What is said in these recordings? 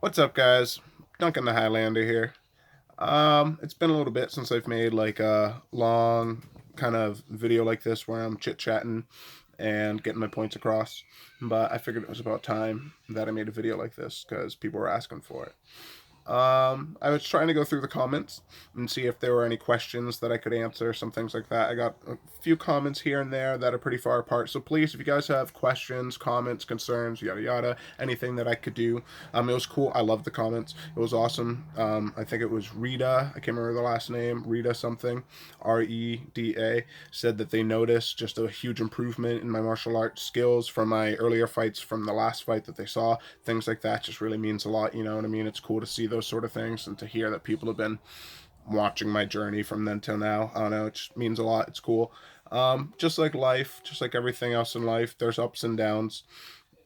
What's up, guys? Duncan the Highlander here. It's been a little bit since I've made like a long kind of video like this where I'm chit-chatting and getting my points across. But I figured it was about time that I made a video like this because people were asking for it. I was trying to go through the comments and see if there were any questions that I could answer, some things like that. I got a few comments here and there that are pretty far apart. So please, if you guys have questions, comments, concerns, yada yada, anything that I could do, it was cool. I loved the comments. It was awesome. I think it was Rita. I can't remember the last name. Rita something, Reda, said that they noticed just a huge improvement in my martial arts skills from my earlier fights, from the last fight that they saw. Things like that just really means a lot. You know what I mean? It's cool to see those sort of things and to hear that people have been watching my journey from then till now. I don't know, it just means a lot. It's cool. Just like life, just like everything else in life, there's ups and downs.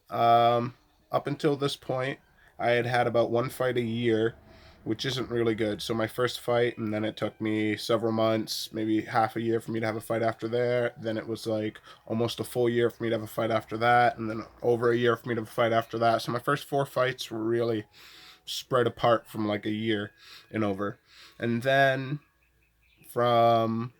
Um, Up until this point, I had had about one fight a year, which isn't really good. So my first fight, and then it took me several months, maybe half a year for me to have a fight after there. Then it was like almost a full year for me to have a fight after that, and then over a year for me to have a fight after that. So my first four fights were really spread apart from like a year and over. And then from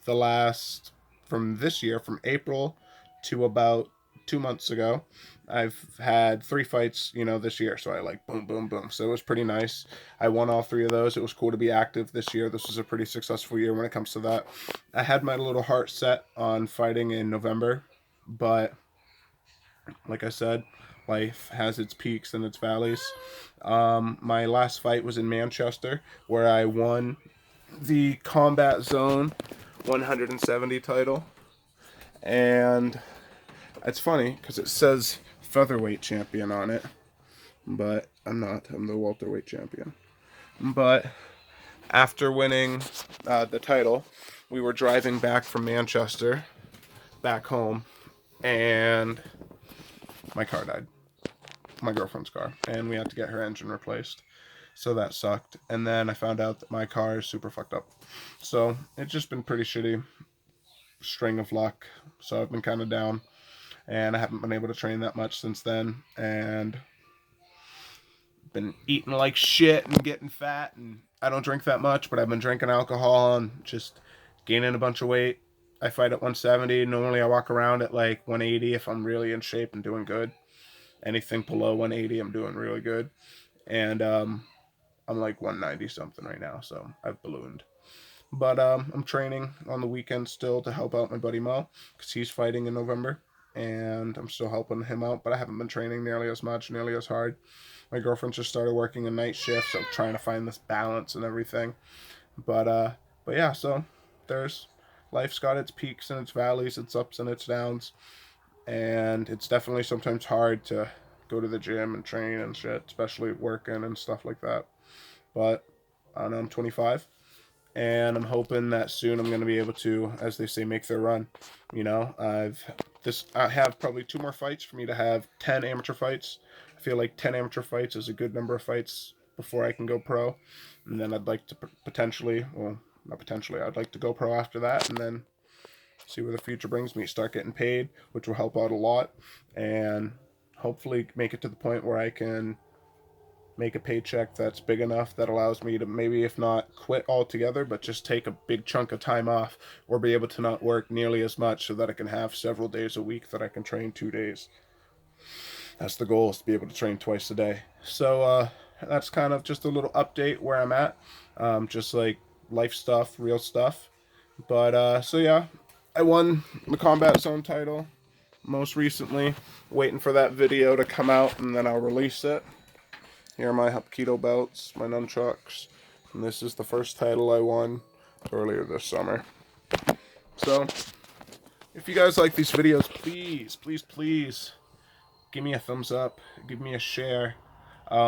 the last, from this year, from April to about 2 months ago, I've had three fights, this year. So I like boom, boom, boom. So it was pretty nice. I won all three of those. It was cool to be active this year. This was a pretty successful year when it comes to that. I had my little heart set on fighting in November, but like I said, life has its peaks and its valleys. My last fight was in Manchester, where I won the Combat Zone 170 title. And it's funny because it says featherweight champion on it, but I'm not. I'm the welterweight champion. But after winning the title, we were driving back from Manchester back home, and my car died. My girlfriend's car, and we had to get her engine replaced. So that sucked. And then I found out that my car is super fucked up. So it's just been pretty shitty string of luck. So I've been kind of down, and I haven't been able to train that much since then. And been eating like shit and getting fat. And I don't drink that much, but I've been drinking alcohol and just gaining a bunch of weight. I fight at 170. Normally I walk around at like 180 if I'm really in shape and doing good. Anything below 180, I'm doing really good. And I'm like 190 something right now, so I've ballooned. But I'm training on the weekend still to help out my buddy Mo because he's fighting in November, and I'm still helping him out. But I haven't been training nearly as much, nearly as hard. My girlfriend just started working a night shift, so I'm trying to find this balance and everything. But uh, but yeah, so there's life's got its peaks and its valleys, its ups and its downs, and it's definitely sometimes hard to go to the gym and train and shit, especially working and stuff like that. But I don't know, I'm 25, and I'm hoping that soon I'm going to be able to, as they say, make their run. I have probably two more fights for me to have 10 amateur fights. I feel like 10 amateur fights is a good number of fights before I can go pro, and then I'd like to potentially, well, not potentially, I'd like to go pro after that, and then see where the future brings me. Start getting paid, which will help out a lot, and hopefully make it to the point where I can make a paycheck that's big enough that allows me to, maybe if not quit altogether, but just take a big chunk of time off, or be able to not work nearly as much so that I can have several days a week that I can train 2 days. That's the goal, is to be able to train twice a day. So that's kind of just a little update where I'm at. Just like life stuff, real stuff. But so yeah, I won the Combat Zone title most recently. Waiting for that video to come out and then I'll release it. Here are my Hapkido belts, my nunchucks, and this is the first title I won earlier this summer. So, if you guys like these videos, please, please, please, give me a thumbs up, give me a share.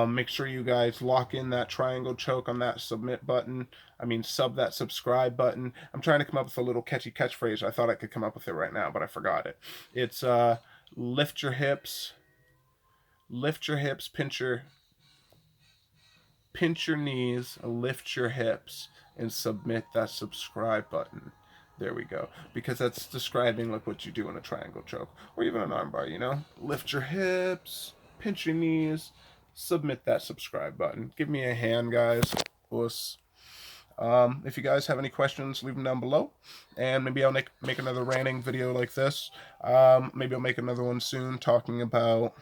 Make sure you guys lock in that triangle choke on that submit button. I mean, that subscribe button. I'm trying to come up with a little catchy catchphrase. I thought I could come up with it right now, but I forgot it. It's lift your hips, pinch your knees, lift your hips, and submit that subscribe button. There we go. Because that's describing like what you do in a triangle choke, or even an armbar. Lift your hips, pinch your knees, submit that subscribe button. Give me a hand, guys. Us. If you guys have any questions, leave them down below, and maybe I'll make another ranting video like this. Maybe I'll make another one soon talking about,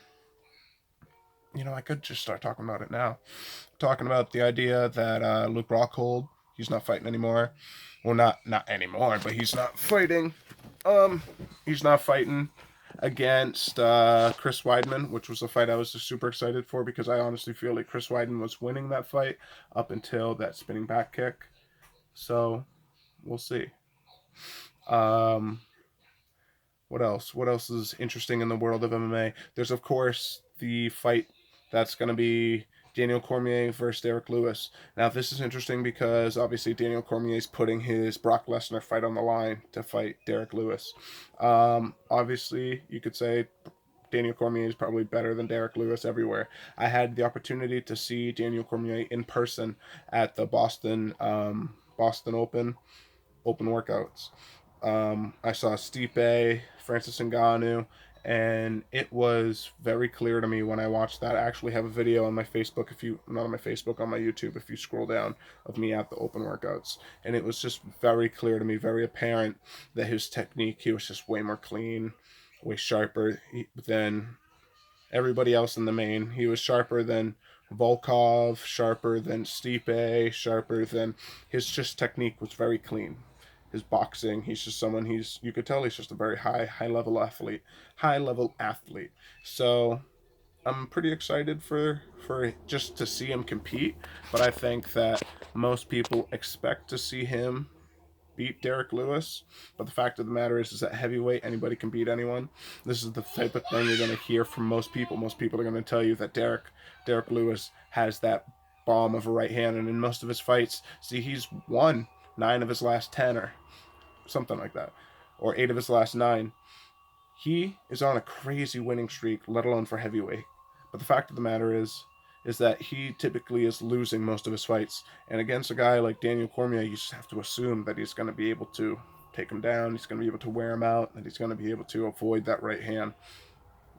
I could just start talking about it now. Talking about the idea that Luke Rockhold, he's not fighting anymore. Well, not anymore, but he's not fighting. He's not fighting against Chris Weidman, which was a fight I was just super excited for because I honestly feel like Chris Weidman was winning that fight up until that spinning back kick. So, we'll see. What else? What else is interesting in the world of MMA? There's, of course, the fight that's going to be Daniel Cormier versus Derek Lewis. Now, this is interesting because, obviously, Daniel Cormier is putting his Brock Lesnar fight on the line to fight Derek Lewis. Obviously, you could say Daniel Cormier is probably better than Derek Lewis everywhere. I had the opportunity to see Daniel Cormier in person at the Boston Open workouts. I saw Stipe, Francis Ngannou, and it was very clear to me when I watched that. I actually have a video on my Facebook, not on my Facebook, on my YouTube, if you scroll down, of me at the open workouts. And it was just very clear to me, very apparent, that his technique, he was just way more clean, way sharper than everybody else in the main. He was sharper than Volkov, sharper than Stipe, sharper than... His just technique was very clean. His boxing, he's just someone, you could tell he's just a very high level athlete. So I'm pretty excited for just to see him compete, but I think that most people expect to see him beat Derek Lewis. But the fact of the matter is that heavyweight, anybody can beat anyone. This is the type of thing you're going to hear from most people. Most people are going to tell you that Derek Lewis has that bomb of a right hand, and in most of his fights, see, he's won 9 of his last 10 or something like that, or 8 of his last 9. He is on a crazy winning streak, let alone for heavyweight. But the fact of the matter is that he typically is losing most of his fights. And against a guy like Daniel Cormier, you just have to assume that he's going to be able to take him down, he's going to be able to wear him out, that he's going to be able to avoid that right hand.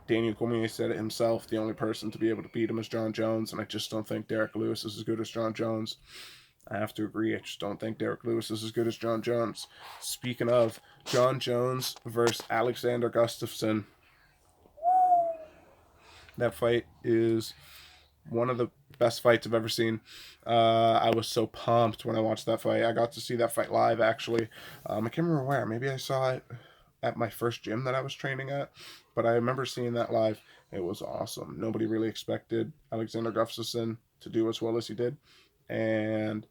Daniel Cormier said it himself, the only person to be able to beat him is Jon Jones, and I just don't think Derek Lewis is as good as Jon Jones. I have to agree. I just don't think Derek Lewis is as good as Jon Jones. Speaking of, Jon Jones versus Alexander Gustafsson. That fight is one of the best fights I've ever seen. I was so pumped when I watched that fight. I got to see that fight live, actually. I can't remember where. Maybe I saw it at my first gym that I was training at. But I remember seeing that live. It was awesome. Nobody really expected Alexander Gustafsson to do as well as he did. And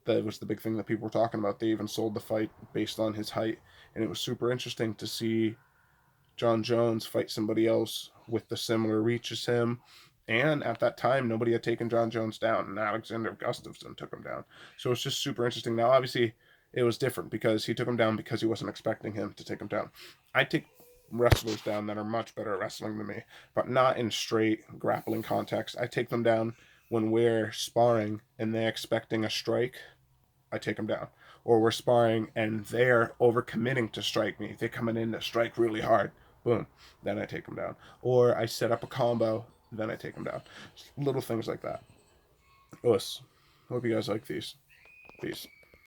that was the big thing that people were talking about. They even sold the fight based on his height. And it was super interesting to see Jon Jones fight somebody else with the similar reach as him. And at that time, nobody had taken Jon Jones down, and Alexander Gustafsson took him down. So it's just super interesting. Now, obviously, it was different because he took him down because he wasn't expecting him to take him down. I take wrestlers down that are much better at wrestling than me, but not in straight grappling context. I take them down when we're sparring and they're expecting a strike. I take them down. Or we're sparring and they're overcommitting to strike me. They're coming in to strike really hard. Boom. Then I take them down. Or I set up a combo. Then I take them down. Little things like that. Hope you guys like these. Peace.